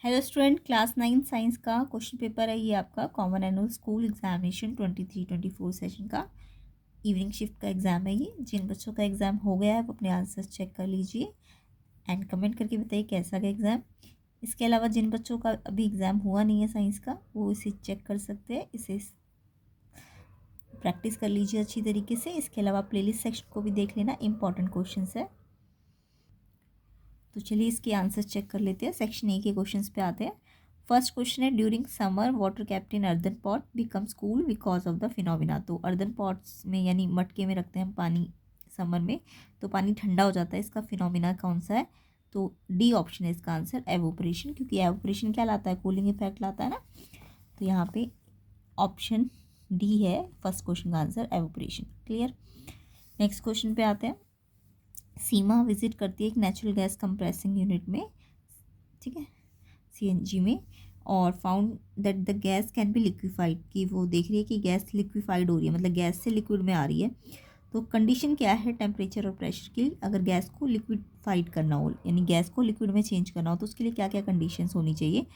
Hello student, class 9 science का question paper है ये आपका common annual school examination 23-24 session का इवनिंग शिफ्ट का एग्ज़ाम है ये। जिन बच्चों का एग्ज़ाम हो गया है वो अपने आंसर्स चेक कर लीजिए एंड कमेंट करके बताइए कैसा गया एग्ज़ाम। इसके अलावा जिन बच्चों का अभी एग्ज़ाम हुआ नहीं है साइंस का वो इसे चेक कर सकते हैं, इसे प्रैक्टिस कर लीजिए अच्छी तरीके से। इसके अलावा प्लेलिस्ट सेक्शन को भी देख लेना, इंपॉर्टेंट क्वेश्चन है। तो चलिए इसके आंसर चेक कर लेते हैं। सेक्शन ए के क्वेश्चंस पे आते हैं। फर्स्ट क्वेश्चन है, during summer water kept in earthen pot becomes cool because of the phenomena. तो अर्दन पॉट्स में यानी मटके में रखते हैं हम पानी समर में, तो पानी ठंडा हो जाता है। इसका फिनोमिना कौन सा है? तो डी ऑप्शन है इसका आंसर, एवोपरेशन, क्योंकि एवोपरेशन क्या लाता है? कूलिंग इफेक्ट लाता है ना। तो यहाँ पे ऑप्शन डी है फर्स्ट क्वेश्चन का answer, evaporation. Clear. Next question पे आते हैं। सीमा विजिट करती है एक नेचुरल गैस कंप्रेसिंग यूनिट में, ठीक है, सीएनजी में, और found that the gas can be liquefied, कि वो देख रही है कि गैस लिक्विफाइड हो रही है, मतलब गैस से लिक्विड में आ रही है। तो कंडीशन क्या है टेम्परेचर और प्रेशर की? अगर गैस को लिक्विफाइड करना हो यानी गैस को लिक्विड में चेंज करना हो तो उसके लिए क्या क्या कंडीशंस होनी चाहिए?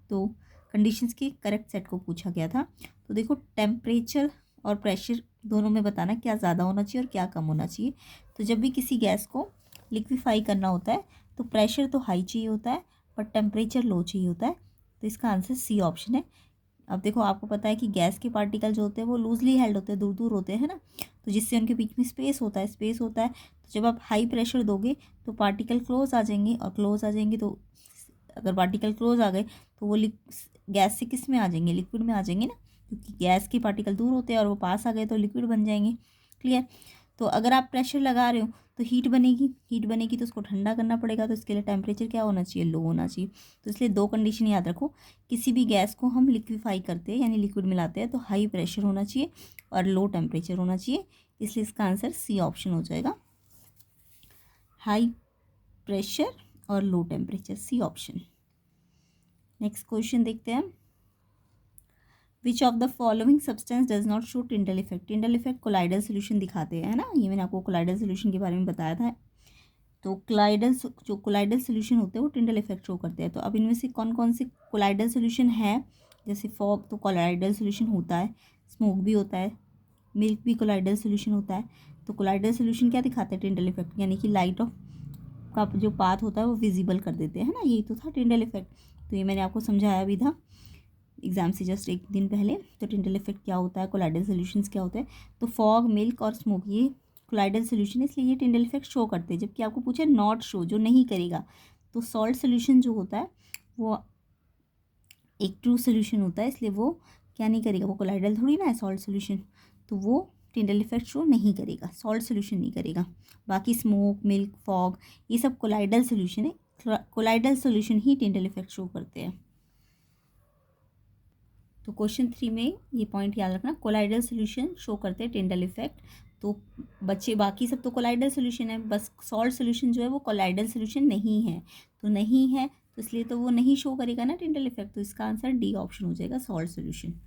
तो कंडीशंस के करेक्ट सेट को पूछा गया था। तो देखो, टेम्परेचर और प्रेशर दोनों में बताना क्या ज़्यादा होना चाहिए और क्या कम होना चाहिए। तो जब भी किसी गैस को लिक्विफाई करना होता है तो प्रेशर तो हाई चाहिए होता है पर टेम्परेचर लो चाहिए होता है। तो इसका आंसर सी ऑप्शन है। अब देखो, आपको पता है कि गैस के पार्टिकल जो होते हैं वो लूजली हेल्ड होते हैं, दूर दूर होते हैं ना, तो जिससे उनके बीच में स्पेस होता है। तो जब आप हाई प्रेशर दोगे तो पार्टिकल क्लोज आ जाएंगे, और क्लोज आ जाएंगे तो अगर पार्टिकल क्लोज आ गए तो वो गैस से किस में आ जाएंगे? लिक्विड में आ जाएंगे ना, क्योंकि गैस के पार्टिकल दूर होते हैं और वो पास आ गए तो लिक्विड बन जाएंगे। क्लियर। तो अगर आप प्रेशर लगा रहे हो तो हीट बनेगी तो उसको ठंडा करना पड़ेगा, तो इसके लिए टेम्परेचर क्या होना चाहिए? लो होना चाहिए। तो इसलिए दो कंडीशन याद रखो, किसी भी गैस को हम लिक्विफाई करते हैं यानी लिक्विड मिलाते हैं तो हाई प्रेशर होना चाहिए और लो टेम्परेचर होना चाहिए। इसलिए इसका आंसर सी ऑप्शन हो जाएगा, हाई प्रेशर और low temperature, C option. Next question देखते हैं। Which of the following substance does not show Tyndall effect? Tyndall effect colloidal solution दिखाते हैं, है ना, ये मैंने आपको कोलाइडल सोल्यूशन के बारे में बताया था। तो कोलाइडल सोल्यूशन होते हैं वो टिंडल इफेक्ट शो करते हैं। तो अब इनमें से कौन कौन से कोलाइडल सोल्यूशन है? जैसे फॉग तो कोलाइडल सोल्यूशन होता है, स्मोक भी होता है, मिल्क भी कोलाइडल सोल्यूशन होता है। तो कोलाइडल सोल्यूशन क्या दिखाते हैं? टिंडल इफेक्ट, यानी कि लाइट ऑफ का जो पाथ होता है वो विजिबल कर देते हैं, है ना, यही तो था टिंडल इफेक्ट। तो ये मैंने आपको समझाया भी था एग्जाम से जस्ट एक दिन पहले। तो टिंडल इफेक्ट क्या होता है, कोलाइडल सोल्यूशंस क्या होते हैं? तो फॉग, मिल्क और स्मोक ये कोलाइडल सोल्यूशन है, इसलिए ये टिंडल इफेक्ट शो करते हैं। जबकि आपको पूछे नॉट शो, जो नहीं करेगा, तो सॉल्ट सोल्यूशन जो होता है वो एक ट्रू सोल्यूशन होता है, इसलिए वो क्या नहीं करेगा? वो कोलाइडल थोड़ी ना है सॉल्ट सोल्यूशन, तो वो टिंडल इफेक्ट शो नहीं करेगा, सॉल्ट सोल्यूशन नहीं करेगा। बाकी स्मोक, मिल्क, फॉग ये सब कोलाइडल सोल्यूशन है, कोलाइडल सोल्यूशन ही टिंडल इफेक्ट शो करते हैं। तो क्वेश्चन 3 में ये पॉइंट याद रखना, कोलाइडल सोल्यूशन शो करते हैं टिंडल इफेक्ट। तो बच्चे बाकी सब तो कोलाइडल सोल्यूशन है, बस सॉल्ट सोल्यूशन जो है वो कोलाइडल सोल्यूशन नहीं है। तो नहीं है तो इसलिए तो वो नहीं शो करेगा ना टिंडल इफेक्ट। तो इसका आंसर डी ऑप्शन हो जाएगा, सॉल्ट सोल्यूशन।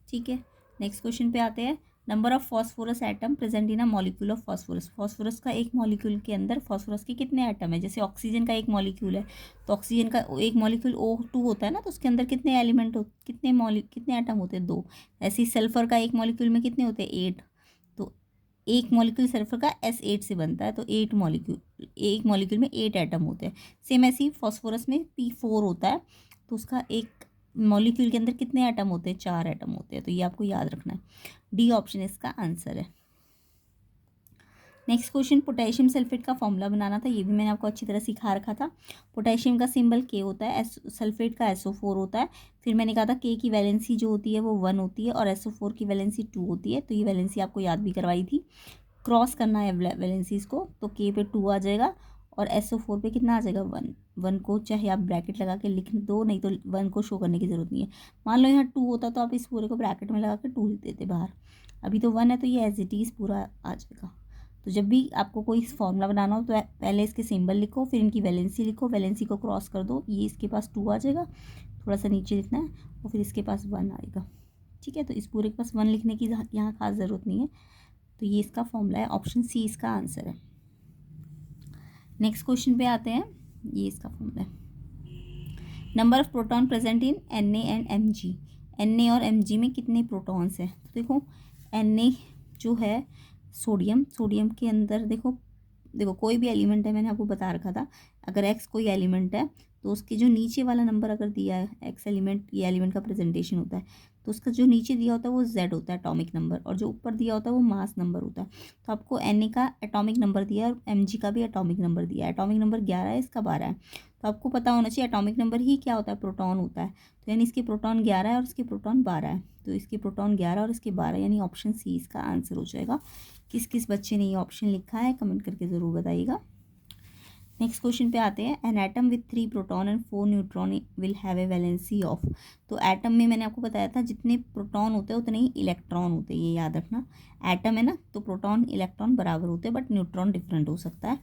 ठीक है, नेक्स्ट क्वेश्चन पे आते हैं। Number of phosphorus atom present in a molecule of phosphorus. Phosphorus का एक मॉलिक्यूल के अंदर फॉस्फोरस के कितने एटम है? जैसे ऑक्सीजन का एक मॉलिक्यूल है तो ऑक्सीजन का एक मॉलिक्यूल O2 होता है ना, तो उसके अंदर कितने एलिमेंट कितने एटम होते हैं? 2। ऐसे ही सल्फर का एक मॉलिक्यूल में कितने होते हैं? 8। तो एक मॉलिक्यूल सल्फर का S8 से बनता है, तो 8 मॉलिक्यूल, एक मॉलिक्यूल में 8 एटम होते हैं। सेम ऐसे ही फॉस्फोरस में P4 होता है, तो उसका एक मॉलिक्यूल के अंदर कितने एटम होते हैं? 4 एटम होते हैं। तो ये आपको याद रखना है, डी ऑप्शन इसका आंसर है। नेक्स्ट क्वेश्चन, पोटेशियम सल्फेट का फॉर्मूला बनाना था, ये भी मैंने आपको अच्छी तरह सिखा रखा था। पोटेशियम का सिंबल K होता है, सल्फेट का SO4 होता है। फिर मैंने कहा था K की वैलेंसी जो होती है वो 1 होती है और SO4 की वैलेंसी 2 होती है। तो ये वैलेंसी आपको याद भी करवाई थी। क्रॉस करना है वैलेंसीज को, तो K पे 2 आ जाएगा और SO4 पे कितना आ जाएगा? 1। 1 को चाहे आप ब्रैकेट लगा के लिख दो, नहीं तो 1 को शो करने की ज़रूरत नहीं है। मान लो यहाँ 2 होता तो आप इस पूरे को ब्रैकेट में लगा के 2 लिख देते बाहर। अभी तो 1 है तो ये एज इट इज़ पूरा आ जाएगा। तो जब भी आपको कोई फॉर्मूला बनाना हो तो पहले इसके सिंबल लिखो, फिर इनकी वैलेंसी लिखो, वैलेंसी को क्रॉस कर दो, ये इसके पास 2 आ जाएगा, थोड़ा सा नीचे लिखना है, और फिर इसके पास 1 आएगा। ठीक है, तो इस पूरे के पास 1 लिखने की यहाँ खास ज़रूरत नहीं है। तो ये इसका फॉर्मूला है, ऑप्शन सी इसका आंसर है। नेक्स्ट क्वेश्चन पे आते हैं, ये इसका फॉर्मूला है। Number of proton present in Na and Mg, Na और Mg में कितने प्रोटॉन्स हैं? तो देखो Na जो है सोडियम, सोडियम के अंदर देखो देखो कोई भी एलिमेंट है, मैंने आपको बता रखा था, अगर एक्स कोई एलिमेंट है तो उसके जो नीचे वाला नंबर अगर दिया है, एक्स एलिमेंट ये एलिमेंट का प्रेजेंटेशन होता है, तो उसका जो नीचे दिया होता है वो जेड होता है एटॉमिक नंबर, और जो ऊपर दिया होता है वो मास नंबर होता है। तो आपको Na का एटॉमिक नंबर दिया है और Mg का भी एटॉमिक नंबर दिया है, एटॉमिक नंबर 11 है, इसका 12 है। तो आपको पता होना चाहिए एटॉमिक नंबर ही क्या होता है, प्रोटॉन होता है। तो यानी इसके प्रोटॉन 11 है और इसके प्रोटॉन 12 है, तो इसके प्रोटॉन 11 और इसके 12, यानी ऑप्शन सी इसका आंसर हो जाएगा। किस किस बच्चे ने ये ऑप्शन लिखा है कमेंट करके ज़रूर बताइएगा। नेक्स्ट क्वेश्चन पे आते हैं। An atom with 3 proton and 4 neutron will have a valency of. तो एटम में मैंने आपको बताया था जितने प्रोटॉन होते हैं उतने ही इलेक्ट्रॉन होते हैं, ये याद रखना। एटम है ना, तो प्रोटॉन इलेक्ट्रॉन बराबर होते हैं, बट न्यूट्रॉन डिफरेंट हो सकता है।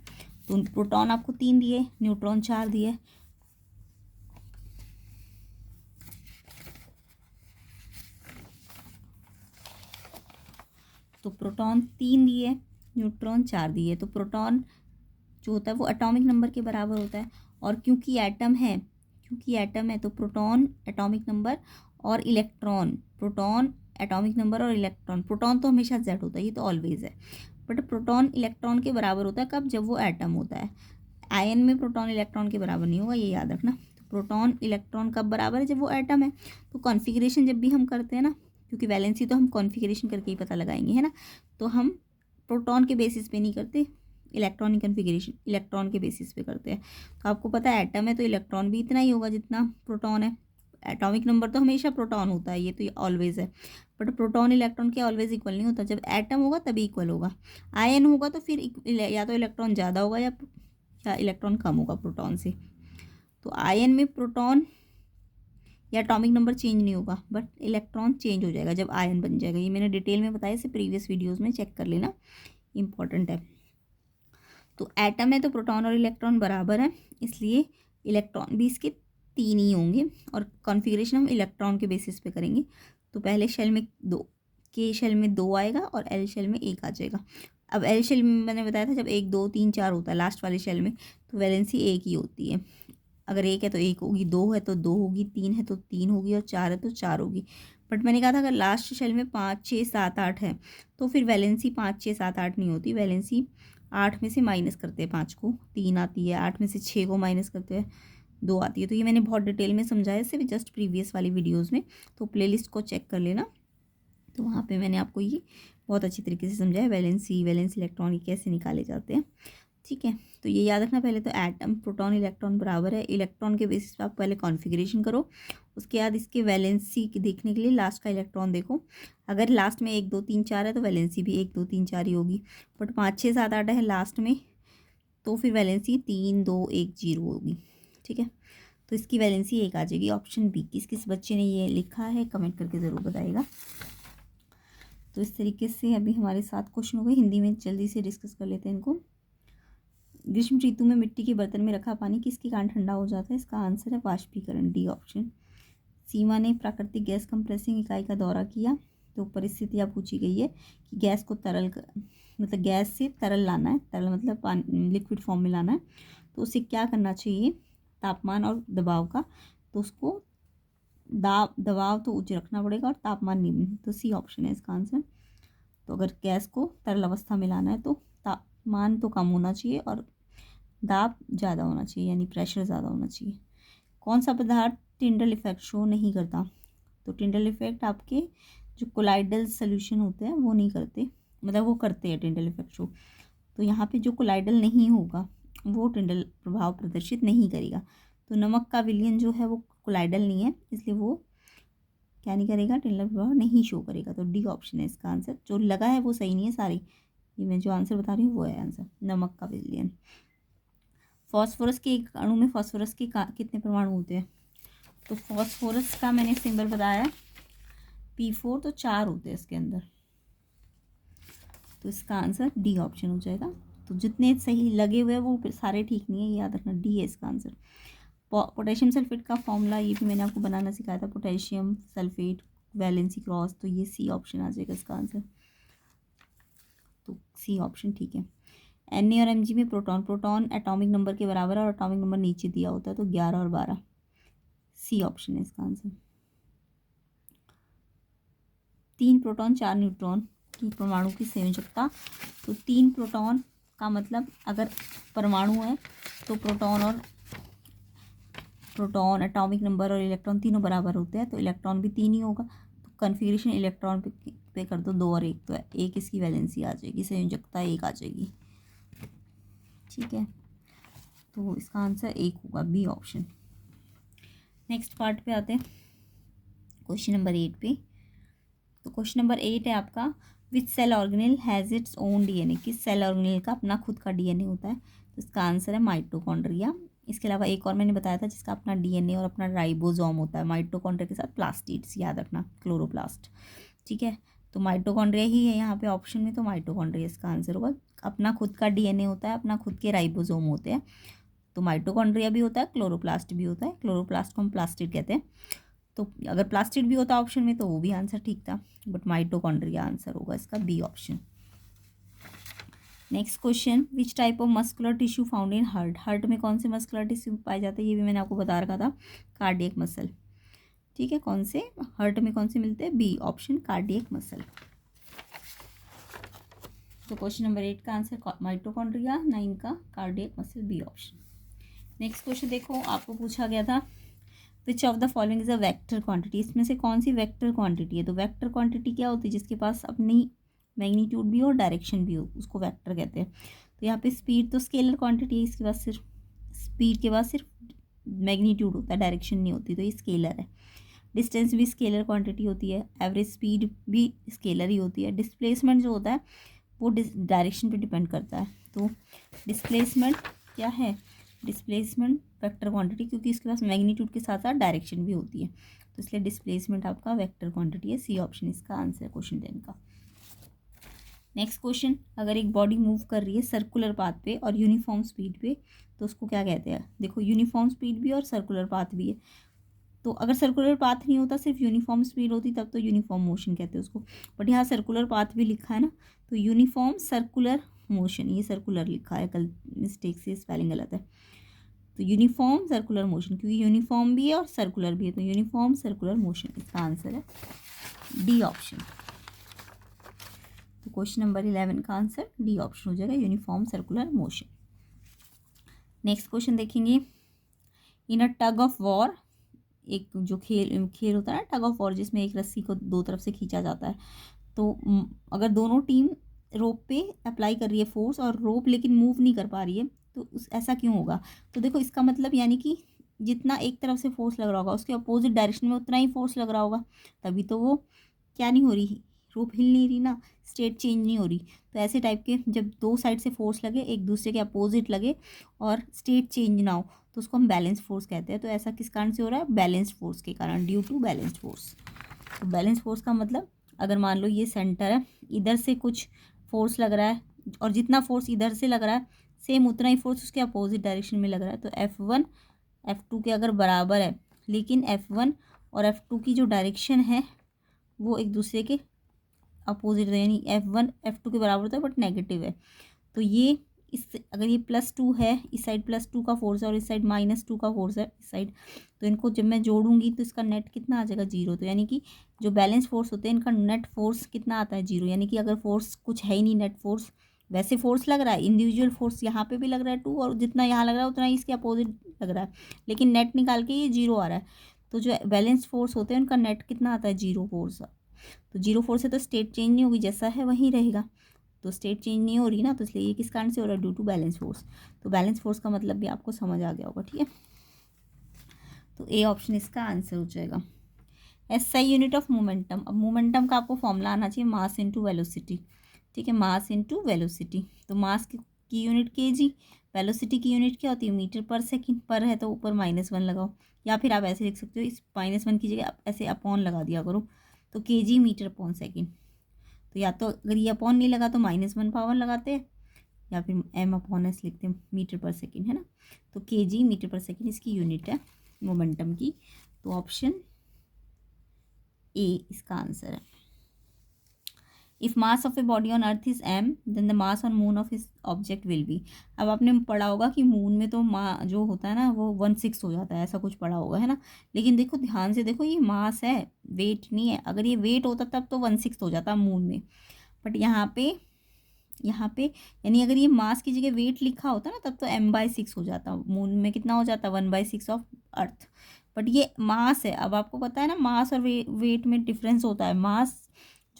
तो प्रोटॉन आपको 3 दिए, न्यूट्रॉन 4 दिए। तो प्रोटॉन 3 दिए, न्यूट्रॉन 4 दिए, तो प्रोटॉन जो होता है वो एटॉमिक नंबर के बराबर होता है। और क्योंकि एटम है तो प्रोटॉन एटॉमिक नंबर और इलेक्ट्रॉन, प्रोटॉन एटॉमिक नंबर और इलेक्ट्रॉन, प्रोटॉन तो हमेशा जेड होता है, ये तो ऑलवेज है, बट प्रोटॉन इलेक्ट्रॉन के बराबर होता है कब, जब वो एटम होता है। आयन में प्रोटॉन इलेक्ट्रॉन के बराबर नहीं होगा, ये याद रखना। तो प्रोटॉन इलेक्ट्रॉन कब बराबर है, जब वो एटम है। तो कॉन्फ़िगरेशन जब भी हम करते हैं ना, क्योंकि वैलेंसी तो हम कॉन्फ़िगरेशन करके ही पता लगाएंगे, है ना, तो हम प्रोटॉन के बेसिस पे नहीं करते, इलेक्ट्रॉनिक कन्फिग्रेशन इलेक्ट्रॉन के बेसिस पे करते हैं। तो आपको पता है एटम है तो इलेक्ट्रॉन भी इतना ही होगा जितना प्रोटॉन है। एटॉमिक नंबर तो हमेशा प्रोटॉन होता है, ये तो ऑलवेज है, बट प्रोटॉन इलेक्ट्रॉन के ऑलवेज इक्वल नहीं होता, जब एटम होगा तभी इक्वल होगा। आयन होगा तो फिर या तो इलेक्ट्रॉन ज़्यादा होगा या इलेक्ट्रॉन कम होगा प्रोटॉन से। तो आयन में प्रोटॉन या एटॉमिक नंबर चेंज नहीं होगा, बट इलेक्ट्रॉन चेंज हो जाएगा जब आयन बन जाएगा। ये मैंने डिटेल में बताया, इसे प्रीवियस वीडियोज़ में चेक कर लेना, इंपॉर्टेंट है। तो एटम है तो प्रोटॉन और इलेक्ट्रॉन बराबर है, इसलिए इलेक्ट्रॉन भी इसके 3 ही होंगे, और कॉन्फ़िगरेशन हम इलेक्ट्रॉन के बेसिस पे करेंगे। तो पहले शेल में 2, के शेल में 2 आएगा और एल शेल में 1 आ जाएगा। अब एल शेल में मैंने बताया था जब 1 2 3 4 होता है लास्ट वाले शेल में, तो वैलेंसी 1 ही होती है। अगर 1 है तो 1 होगी, 2 है तो 2 होगी, 3 है तो 3 होगी, और 4 है तो 4 होगी। बट मैंने कहा था अगर लास्ट शेल में 5 6 7 8 है तो फिर वैलेंसी 5 6 7 8 नहीं होती, वैलेंसी 8 में से माइनस करते हैं 5 को, 3 आती है, 8 में से 6 को माइनस करते हैं 2 आती है। तो ये मैंने बहुत डिटेल में समझाया सिर्फ जस्ट प्रीवियस वाली वीडियोज़ में, तो प्लेलिस्ट को चेक कर लेना। तो वहाँ पे मैंने आपको ये बहुत अच्छी तरीके से समझाया, वैलेंस इलेक्ट्रॉन कैसे निकाले जाते हैं, ठीक है। तो ये याद रखना, पहले तो एटम प्रोटॉन इलेक्ट्रॉन बराबर है, इलेक्ट्रॉन के बेसिस पे आप पहले कॉन्फ़िगरेशन करो, उसके बाद इसके वैलेंसी देखने के लिए लास्ट का इलेक्ट्रॉन देखो। अगर लास्ट में 1 2 3 4 है तो वैलेंसी भी 1 2 3 4 ही होगी, बट 5 6 7 8 है लास्ट में, तो फिर वैलेंसी 3 2 1 0 होगी, ठीक है। तो इसकी वैलेंसी 1 आ जाएगी, ऑप्शन बी। किस किस बच्चे ने ये लिखा है कमेंट करके ज़रूर बताइएगा। तो इस तरीके से अभी हमारे 7 क्वेश्चन हो गए, हिंदी में जल्दी से डिस्कस कर लेते हैं इनको। ग्रीष्म ऋतु में मिट्टी के बर्तन में रखा पानी किसके कारण ठंडा हो जाता है? इसका आंसर है वाष्पीकरण, डी ऑप्शन। सीमा ने प्राकृतिक गैस कंप्रेसिंग इकाई का दौरा किया, तो परिस्थितियाँ पूछी गई है कि गैस को मतलब गैस से तरल लाना है, तरल मतलब पानी लिक्विड फॉर्म में लाना है, तो उसे क्या करना चाहिए, तापमान और दबाव का, तो उसको दबाव तो उच्च रखना पड़ेगा और तापमान निम्न, तो सी ऑप्शन है इसका आंसर। तो अगर गैस को तरल अवस्था में लाना है तो तापमान तो कम होना चाहिए और दाब ज़्यादा होना चाहिए, यानी प्रेशर ज़्यादा होना चाहिए। कौन सा पदार्थ टिंडल इफेक्ट शो नहीं करता? तो टिंडल इफेक्ट आपके जो कोलाइडल सोल्यूशन होते हैं वो नहीं करते, मतलब वो करते हैं टिंडल इफेक्ट शो। तो यहाँ पे जो कोलाइडल नहीं होगा वो टिंडल प्रभाव प्रदर्शित नहीं करेगा। तो नमक का विलयन जो है वो कोलाइडल नहीं है, इसलिए वो क्या नहीं करेगा, टिंडल प्रभाव नहीं शो करेगा। तो डी ऑप्शन है इसका आंसर। जो लगा है वो सही नहीं है सारी, ये मैं जो आंसर बता रही हूँ वो है आंसर, नमक का विलयन। फॉस्फोरस के एक अणु में फॉस्फोरस के कितने परमाणु होते हैं? तो फॉस्फोरस का मैंने सिंबल बताया P4, तो 4 होते हैं इसके अंदर, तो इसका आंसर डी ऑप्शन हो जाएगा। तो जितने सही लगे हुए हैं वो सारे ठीक नहीं है, ये याद रखना, डी है इसका आंसर। पोटेशियम सल्फेट का फॉर्मूला ये भी मैंने आपको बनाना सिखाया था, पोटेशियम सल्फेट वैलेंसी क्रॉस, तो ये सी ऑप्शन आ जाएगा इसका आंसर, तो सी ऑप्शन ठीक है। Na और Mg में प्रोटॉन एटॉमिक नंबर के बराबर है और एटॉमिक नंबर नीचे दिया होता है, तो 11 और 12, सी ऑप्शन है इसका आंसर। 3 प्रोटॉन 4 न्यूट्रॉन की परमाणु की संयोजकता। तो 3 प्रोटॉन का मतलब अगर परमाणु है तो प्रोटॉन एटॉमिक नंबर और इलेक्ट्रॉन तीनों बराबर होते हैं, तो इलेक्ट्रॉन भी 3 ही होगा। तो कन्फिग्रेशन इलेक्ट्रॉन पे कर दो 2 और 1, तो 1 इसकी वैलेंसी आ जाएगी, संयोजकता 1 आ जाएगी। ठीक है, तो इसका आंसर 1 होगा, बी ऑप्शन। नेक्स्ट पार्ट पे आते हैं, क्वेश्चन नंबर 8 पे। तो क्वेश्चन नंबर 8 है आपका, which cell organelle has its own DNA. किस सेल ऑर्गेनेल का अपना खुद का डीएनए होता है? तो इसका आंसर है माइटोकॉन्ड्रिया। इसके अलावा एक और मैंने बताया था जिसका अपना डीएनए और अपना राइबोसोम होता है। माइटोकॉन्ड्रिया के साथ प्लास्टिड्स याद रखना, क्लोरोप्लास्ट। ठीक है, तो माइटोकॉन्ड्रिया ही है यहाँ पे ऑप्शन में, तो माइटोकॉन्ड्रिया इसका आंसर होगा। अपना खुद का डीएनए होता है, अपना खुद के राइबोसोम होते हैं। तो माइटोकॉन्ड्रिया भी होता है, क्लोरोप्लास्ट भी होता है। क्लोरोप्लास्ट को हम प्लास्टिड कहते हैं। तो अगर प्लास्टिड भी होता ऑप्शन में तो वो भी आंसर ठीक था, बट माइटोकॉन्ड्रिया आंसर होगा इसका, B option. Next question, which type of muscular tissue found in heart. Heart में कौन से मस्कुलर टिश्यू पाए जाते हैं, ये भी मैंने आपको बता रखा था, कार्डियक मसल। ठीक है, कौन से हार्ट में कौन से मिलते हैं, बी ऑप्शन कार्डियक मसल। तो क्वेश्चन नंबर 8 का आंसर माइटोकॉन्ड्रिया, 9 का cardiac muscle, B option. Next question देखो, आपको पूछा गया था which of the following is a vector quantity. इसमें से कौन सी वेक्टर क्वांटिटी है? तो वेक्टर क्वांटिटी क्या होती है? जिसके पास अपनी मैग्नीट्यूड भी हो, डायरेक्शन भी हो, उसको वेक्टर कहते हैं। तो यहाँ पे स्पीड तो स्केलर क्वांटिटी है, इसके पास सिर्फ स्पीड के बाद सिर्फ मैग्नीट्यूड होता है, डायरेक्शन नहीं होती, तो ये स्केलर है। डिस्टेंस भी स्केलर क्वांटिटी होती है, एवरेज स्पीड भी स्केलर ही होती है। डिस्प्लेसमेंट जो होता है वो डायरेक्शन पे डिपेंड करता है। तो डिस्प्लेसमेंट क्या है? डिस्प्लेसमेंट वेक्टर क्वांटिटी, क्योंकि इसके पास मैग्नीट्यूड के साथ साथ डायरेक्शन भी होती है, तो इसलिए डिस्प्लेसमेंट आपका वेक्टर क्वांटिटी है, सी ऑप्शन इसका आंसर है क्वेश्चन 10 का। नेक्स्ट क्वेश्चन, अगर एक बॉडी मूव कर रही है सर्कुलर पाथ पे और यूनिफॉर्म स्पीड पे, तो उसको क्या कहते हैं? देखो, यूनिफॉर्म स्पीड भी और सर्कुलर पाथ भी है। तो अगर सर्कुलर पाथ नहीं होता, सिर्फ यूनिफॉर्म स्पीड होती, तब तो यूनिफॉर्म मोशन कहते हैं उसको, बट यहाँ सर्कुलर पाथ भी लिखा है ना, तो यूनिफॉर्म सर्कुलर मोशन, ये सर्कुलर लिखा है, कल मिस्टेक से स्पेलिंग गलत है। तो यूनिफॉर्म सर्कुलर मोशन, क्योंकि यूनिफॉर्म भी है और सर्कुलर भी है, तो यूनिफॉर्म सर्कुलर मोशन इसका आंसर है, डी ऑप्शन। तो क्वेश्चन नंबर 11 का आंसर डी ऑप्शन हो जाएगा, uniform circular motion. Next question देखेंगे, इन अ टग ऑफ वॉर, एक जो खेल होता है ना टग ऑफ वॉर, जिसमें एक रस्सी को दो तरफ से खींचा जाता है, तो अगर दोनों टीम रोप पे अप्लाई कर रही है फोर्स और रोप लेकिन मूव नहीं कर पा रही है, तो ऐसा क्यों होगा? तो देखो, इसका मतलब यानी कि जितना एक तरफ से फोर्स लग रहा होगा उसके अपोजिट डायरेक्शन में उतना ही फोर्स लग रहा होगा, तभी तो वो क्या नहीं हो रही, रोप हिल नहीं रही ना, स्टेट चेंज नहीं हो रही। तो ऐसे टाइप के जब दो साइड से फोर्स लगे, एक दूसरे के अपोजिट लगे और स्टेट चेंज ना हो, तो उसको हम बैलेंस फोर्स कहते हैं। तो ऐसा किस कारण से हो रहा है? बैलेंस फोर्स के कारण, ड्यू टू बैलेंस फोर्स। तो बैलेंस फोर्स का मतलब, अगर मान लो ये सेंटर है, इधर से कुछ फोर्स लग रहा है और जितना फोर्स इधर से लग रहा है सेम उतना ही फोर्स उसके अपोजिट डायरेक्शन में लग रहा है, तो F1 F2 के अगर बराबर है, लेकिन F1 और F2 की जो डायरेक्शन है वो एक दूसरे के अपोजिट है, यानी F1 F2 के बराबर होता है बट नेगेटिव है, तो ये इस अगर ये +2 है, इस साइड +2 का फोर्स है और इस साइड -2 का फोर्स है इस साइड, तो इनको जब मैं जोड़ूंगी तो इसका नेट कितना आ जाएगा? 0। तो यानी कि जो बैलेंस फोर्स होते हैं इनका नेट फोर्स कितना आता है? 0। यानी कि अगर फोर्स कुछ है ही नहीं, नेट फोर्स, वैसे फोर्स लग रहा है, इंडिविजुअल फोर्स यहाँ पे भी लग रहा है 2, और जितना यहाँ लग रहा है उतना ही इसके अपोजिट लग रहा है, लेकिन नेट निकाल के ये 0 आ रहा है। तो जो बैलेंस फोर्स होते हैं उनका नेट कितना आता है? 0 फोर्स। तो 0 फोर्स है तो स्टेट चेंज नहीं होगी, जैसा है वहीं रहेगा, तो स्टेट चेंज नहीं हो रही ना, तो इसलिए ये किस कारण से हो रहा है? Due to balance force. तो बैलेंस फोर्स का मतलब भी आपको समझ आ गया होगा, ठीक है। तो ए ऑप्शन इसका आंसर हो जाएगा। SI यूनिट ऑफ मोमेंटम, अब मोमेंटम का आपको फॉर्मूला आना चाहिए, मास इनटू वेलोसिटी। ठीक है, मास इनटू वेलोसिटी। तो मास की यूनिट kg, वेलोसिटी की यूनिट क्या होती है? मीटर पर सेकंड। पर है तो ऊपर -1 लगाओ, या फिर आप ऐसे लिख सकते हो, इस -1 की जगह ऐसे अपॉन लगा दिया करो, तो kg मीटर पर सेकंड। तो या तो अगर ये अपॉन नहीं लगा तो -1 पावर लगाते हैं, या फिर m/s लिखते हैं, मीटर पर सेकंड, है ना। तो kg मीटर पर सेकंड इसकी यूनिट है मोमेंटम की, तो ऑप्शन ए इसका आंसर है। If mass of a body on earth is m then the mass on moon of इस ऑब्जेक्ट विल बी। अब आपने पढ़ा होगा कि मून में तो जो होता है ना वो 1/6 हो जाता है, ऐसा कुछ पढ़ा होगा है ना। लेकिन देखो ध्यान से देखो, ये मास है, वेट नहीं है। अगर ये वेट होता तब तो 1/6 हो जाता मून में, बट यहाँ पे यानी अगर ये मास की जगह वेट लिखा होता ना तब तो m/6 हो जाता। मून में कितना हो जाता 1/6 ऑफ अर्थ, बट ये मास है। अब आपको पता है ना मास और वेट में डिफरेंस होता है। मास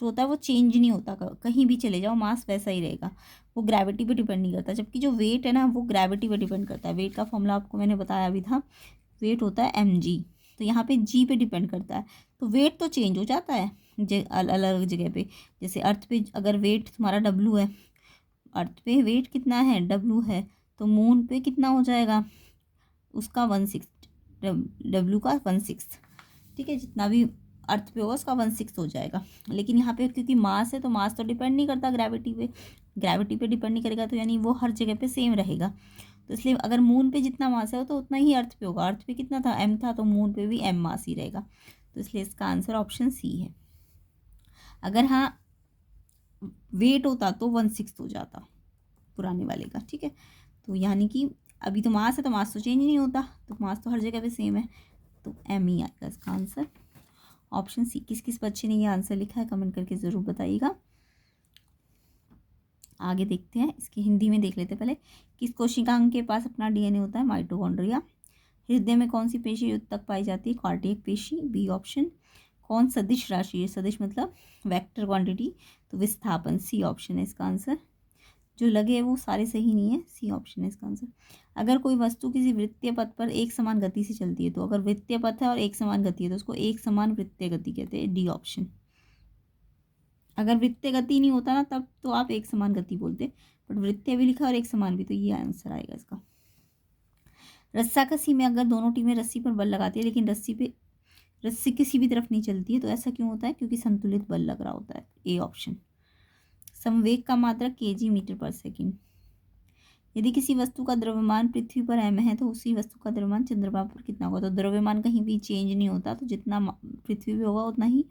जो होता है वो चेंज नहीं होता, कहीं भी चले जाओ मास वैसा ही रहेगा, वो ग्रेविटी पे डिपेंड नहीं करता। जबकि जो वेट है ना वो ग्रेविटी पे डिपेंड करता है। वेट का फॉर्मूला आपको मैंने बताया अभी था, वेट होता है mg, तो यहाँ पे g पे डिपेंड करता है। तो वेट तो चेंज हो जाता है अलग अलग जगह पे। जैसे अर्थ पे अगर वेट तुम्हारा w है, अर्थ पे वेट कितना है w है, तो मून पे कितना हो जाएगा उसका 1/6, w का 1/6, ठीक है। जितना भी अर्थ पे होगा उसका 1/6 हो जाएगा। लेकिन यहाँ पे क्योंकि मास है तो मास तो डिपेंड नहीं करता ग्रेविटी पे, ग्रेविटी पे डिपेंड नहीं करेगा, तो यानी वो हर जगह पे सेम रहेगा। तो इसलिए अगर मून पे जितना मास है तो उतना ही अर्थ पे होगा। अर्थ पे कितना था m था, तो मून पे भी m मास ही रहेगा। तो इसलिए इसका आंसर ऑप्शन सी है। अगर हाँ वेट होता तो 1/6 हो जाता पुराने वाले का, ठीक है। तो यानी कि अभी तो मास है तो मास तो चेंज नहीं होता, तो मास तो हर जगह पे सेम है, तो m ही आएगा इसका आंसर ऑप्शन सी। किस किस बच्चे ने ये आंसर लिखा है कमेंट करके ज़रूर बताइएगा। आगे देखते हैं, इसकी हिंदी में देख लेते हैं पहले। किस कोशिकांग के पास अपना डीएनए होता है, माइटोकॉन्ड्रिया। हृदय में कौन सी पेशी युद्ध तक पाई जाती है, कार्डियक पेशी, बी ऑप्शन। कौन सदिश राशि है, सदिश मतलब वेक्टर क्वांटिटी, तो विस्थापन, सी ऑप्शन है इसका आंसर। जो लगे है वो सारे सही नहीं है, सी ऑप्शन है इसका आंसर। अगर कोई वस्तु किसी वृत्तीय पथ पर एक समान गति से चलती है, तो अगर वृत्तीय पथ है और एक समान गति है तो उसको एक समान वृत्तीय गति कहते हैं, डी ऑप्शन। अगर वृत्तीय गति नहीं होता ना तब तो आप एक समान गति बोलते, बट वृत्तीय भी लिखा और एक समान भी, तो ये आंसर आएगा इसका। रस्साकसी में अगर दोनों टीमें रस्सी पर बल लगाती है लेकिन रस्सी किसी भी तरफ नहीं चलती है, तो ऐसा क्यों होता है, क्योंकि संतुलित बल लग रहा होता है, ए ऑप्शन। संवेग का मात्रक kg मीटर पर सेकंड। यदि किसी वस्तु का द्रव्यमान पृथ्वी पर m है तो उसी वस्तु का द्रव्यमान चंद्रमा पर कितना होगा। तो द्रव्यमान कहीं भी चेंज नहीं होता, तो जितना पृथ्वी पे होगा उतना ही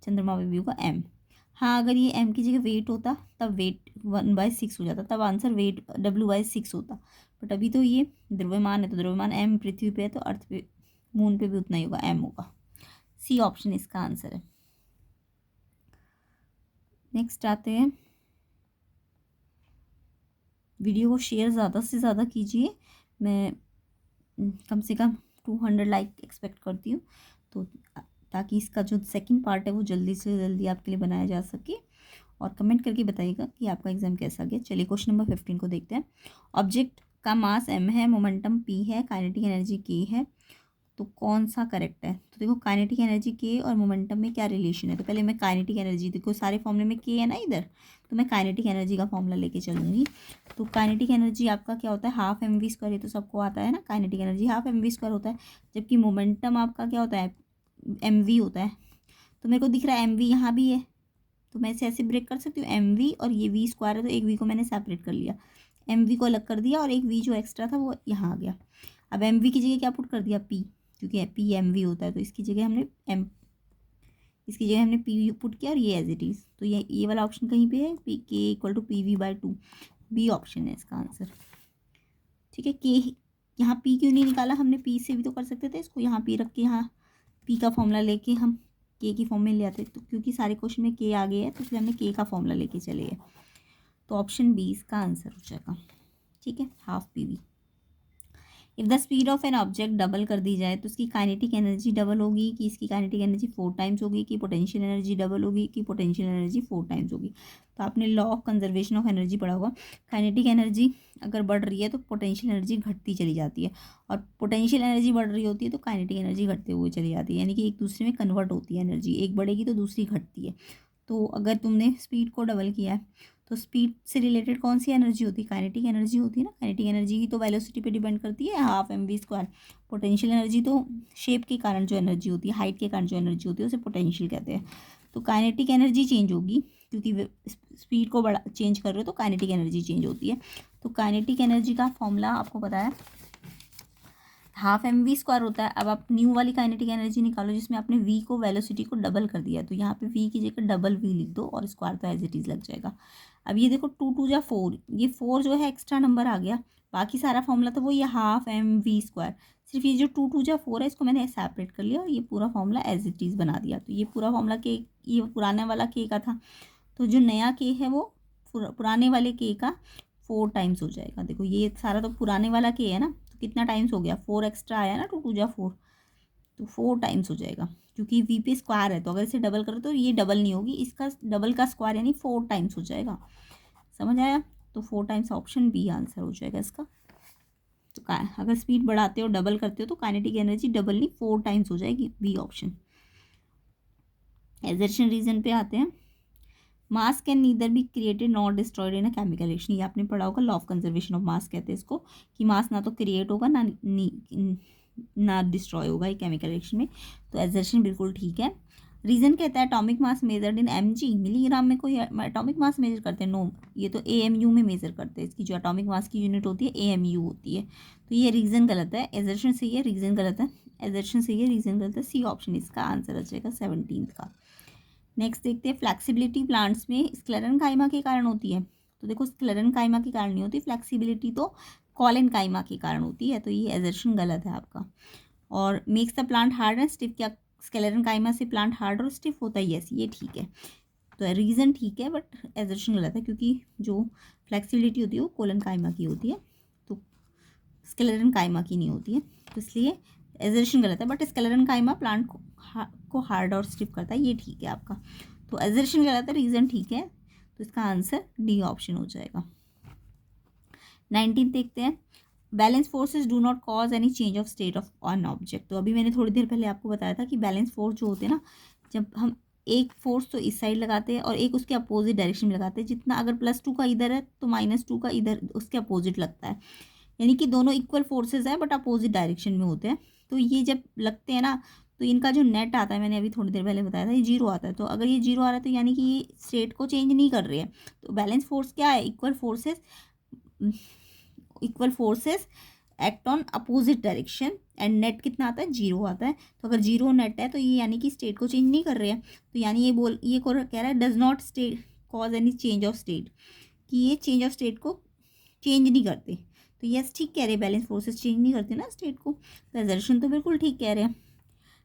चंद्रमा पे भी होगा m। हाँ अगर ये m की जगह वेट होता तब वेट 1/6 हो जाता, तब आंसर वेट w/6 होता। बट अभी तो ये द्रव्यमान है, तो द्रव्यमान m पृथ्वी पे है तो अर्थ पे मून पे भी उतना ही होगा, m होगा। सी ऑप्शन इसका आंसर है। नेक्स्ट आते हैं, वीडियो को शेयर ज़्यादा से ज़्यादा कीजिए, मैं कम से कम 200 लाइक एक्सपेक्ट करती हूँ, तो ताकि इसका जो सेकंड पार्ट है वो जल्दी से जल्दी आपके लिए बनाया जा सके। और कमेंट करके बताइएगा कि आपका एग्जाम कैसा गया। चलिए क्वेश्चन नंबर 15 को देखते हैं। ऑब्जेक्ट का मास m है, मोमेंटम p है, काइनेटिक एनर्जी k है, तो कौन सा करेक्ट है। तो देखो काइनेटिक एनर्जी k और मोमेंटम में क्या रिलेशन है, तो पहले मैं काइनेटिक एनर्जी, देखो सारे फॉर्मूले में k है ना इधर, तो मैं काइनेटिक एनर्जी का फॉर्मूला लेके चलूँगी। तो काइनेटिक एनर्जी आपका क्या होता है, हाफ mv², ये तो सबको आता है ना, काइनेटिक एनर्जी हाफ mv² होता है। जबकि मोमेंटम आपका क्या होता है, mv होता है। तो मेरे को दिख रहा है mv यहाँ भी है, तो मैं इसे ऐसे ब्रेक कर सकती हूँ, mv और ये v² है, तो एक v को मैंने सेपरेट कर लिया, mv को अलग कर दिया और एक v जो एक्स्ट्रा था वो यहाँ आ गया। अब mv की जगह क्या पुट कर दिया, p, क्योंकि p mv होता है, तो इसकी जगह हमने p पुट किया और ये एज इट इज़। तो ये वाला ऑप्शन कहीं पे है, k = pv/2, बी ऑप्शन है इसका आंसर, ठीक है। k यहाँ p क्यों नहीं निकाला हमने, p से भी तो कर सकते थे इसको, यहाँ p रख के यहाँ p का फॉर्मूला लेके हम k की फॉर्म में ले आते, तो क्योंकि सारे क्वेश्चन में k आ गए है तो इसलिए हमने k का फॉर्मूला लेके चले गए। तो ऑप्शन बी इसका आंसर हो जाएगा, ठीक है, half pv। If the speed of an object double कर दी जाए तो उसकी काइनेटिक एनर्जी डबल होगी कि इसकी काइनेटिक एनर्जी 4 टाइम्स होगी, कि पोटेंशियल एनर्जी डबल होगी कि पोटेंशियल एनर्जी 4 टाइम्स होगी। तो आपने law of conservation of energy पढ़ा होगा, काइनेटिक एनर्जी अगर बढ़ रही है तो पोटेंशियल एनर्जी घटती चली जाती है, और पोटेंशियल एनर्जी बढ़ रही होती है तो काइनेटिक एनर्जी घटते हुए चली जाती है, यानी कि एक दूसरे में कन्वर्ट होती है एनर्जी, एक बढ़ेगी तो दूसरी घटती है। तो अगर तुमने स्पीड को डबल किया है तो स्पीड से रिलेटेड कौन सी एनर्जी होती है, काइनेटिक एनर्जी होती है ना। काइनेटिक एनर्जी की तो वेलोसिटी पे डिपेंड करती है, हाफ mv²। पोटेंशियल एनर्जी तो शेप के कारण जो एनर्जी होती है, हाइट के कारण जो एनर्जी होती है उसे पोटेंशियल कहते हैं। तो काइनेटिक एनर्जी चेंज होगी क्योंकि स्पीड को बड़ा चेंज कर रहे हो तो काइनेटिक एनर्जी चेंज होती है। तो काइनेटिक एनर्जी का फॉर्मूला आपको पता है, हाफ एम वी स्क्वायर होता है। अब आप न्यू वाली काइनेटिक एनर्जी निकालो जिसमें आपने वी को वेलोसिटी को डबल कर दिया, तो यहाँ पे वी की जगह डबल वी लिख दो और स्क्वायर तो एज इट इज़ लग जाएगा। अब ये देखो 2 2 जा 4, ये 4 जो है एक्स्ट्रा नंबर आ गया, बाकी सारा फॉर्मूला तो वो ये हाफ एम वी स्क्वायर, सिर्फ ये जो 2 2 जा 4 है इसको मैंने सेपरेट कर लिया और ये पूरा फॉर्मूला एज इट इज़ बना दिया। तो ये पूरा फॉर्मूला के, ये पुराने वाला के का था, तो जो नया के है वो पुराने वाले के का 4 टाइम्स हो जाएगा। देखो ये सारा तो पुराने वाला के है ना, तो कितना टाइम्स हो गया, 4 एक्स्ट्रा आया ना, 2 2 जा 4, तो 4 टाइम्स हो जाएगा। क्योंकि वी पे स्क्वायर है तो अगर इसे डबल करो तो ये डबल नहीं होगी, इसका डबल का स्क्वायर यानी 4 टाइम्स हो जाएगा। समझ आया? तो 4 टाइम्स ऑप्शन बी आंसर हो जाएगा इसका। तो अगर स्पीड बढ़ाते हो डबल करते हो तो काइनेटिक एनर्जी डबल नहीं 4 टाइम्स हो जाएगी, बी ऑप्शन। एजर्शन रीजन पे आते हैं। मास can neither be created not destroyed in a chemical reaction, ये आपने पढ़ा होगा, law of conservation of mass कहते हैं इसको, कि मास ना तो क्रिएट होगा ना डिस्ट्रॉय होगा ये केमिकल रिएक्शन में। तो एजर्शन बिल्कुल ठीक है। रीजन कहता है atomic mass measured in mg, milligram में कोई एटॉमिक मास मेजर करते हैं? नो, ये तो AMU में मेजर करते हैं, इसकी जो एटॉमिक मास की यूनिट होती है AMU होती है। तो ये रीजन गलत है, एजर्शन सही है, रीजन गलत है। एजर्शन सही है, रीजन गलत है, सी ऑप्शन इसका आंसर आ जाएगा 17 का। नेक्स्ट देखते हैं, फ्लैक्सिबिलिटी प्लांट्स में स्क्लेरेंकाइमा के कारण होती है। तो देखो स्क्लेरेंकाइमा के कारण नहीं होती फ्लैक्सिबिलिटी, तो कॉलेनकाइमा के कारण होती है, तो ये एजर्शन गलत है आपका। और makes the plant hard and stiff, क्या स्क्लेरेंकाइमा से प्लांट हार्ड और स्टिफ होता है? यस, ये ठीक है। तो रीज़न ठीक है बट एजर्शन गलत है, क्योंकि जो फ्लैक्सिबिलिटी होती है वो कोलेनकाइमा की होती है, तो स्क्लेरेंकाइमा की नहीं होती है, तो इसलिए एजर्शन गलत है। बट स्क्लेरेंकाइमा प्लांट को हार्ड और स्टिफ करता है, ये ठीक है आपका। तो एजर्शन गलत है, रीज़न ठीक है, तो इसका आंसर डी ऑप्शन हो जाएगा। 19 देखते हैं, balance forces do not cause any change of state of on object. तो अभी मैंने थोड़ी देर पहले आपको बताया था कि बैलेंस फोर्स जो होते हैं ना, जब हम एक फोर्स तो इस साइड लगाते हैं और एक उसके अपोजिट डायरेक्शन में लगाते हैं, जितना अगर +2 का इधर है तो -2 का इधर उसके अपोजिट लगता है, यानी कि दोनों इक्वल फोर्सेज है बट अपोजिट डायरेक्शन में होते हैं। तो ये जब लगते हैं ना तो इनका जो नेट आता है, मैंने अभी थोड़ी देर पहले बताया था, ये 0 आता है। तो अगर ये 0 आ रहा है तो यानी कि ये स्टेट को चेंज नहीं कर रहे हैं। तो बैलेंस फोर्स क्या है? Equal forces act on opposite direction and net कितना आता है? 0 आता है। तो अगर 0 नेट है तो ये यानी कि स्टेट को चेंज नहीं कर रहे हैं, तो यानी ये कह रहा है does not state cause any change of state, कि ये चेंज ऑफ स्टेट को चेंज नहीं करते। तो यस ठीक कह रहे हैं, बैलेंस फोर्सेस चेंज नहीं करते ना स्टेट को, तो एजर्शन तो बिल्कुल ठीक कह रहे हैं।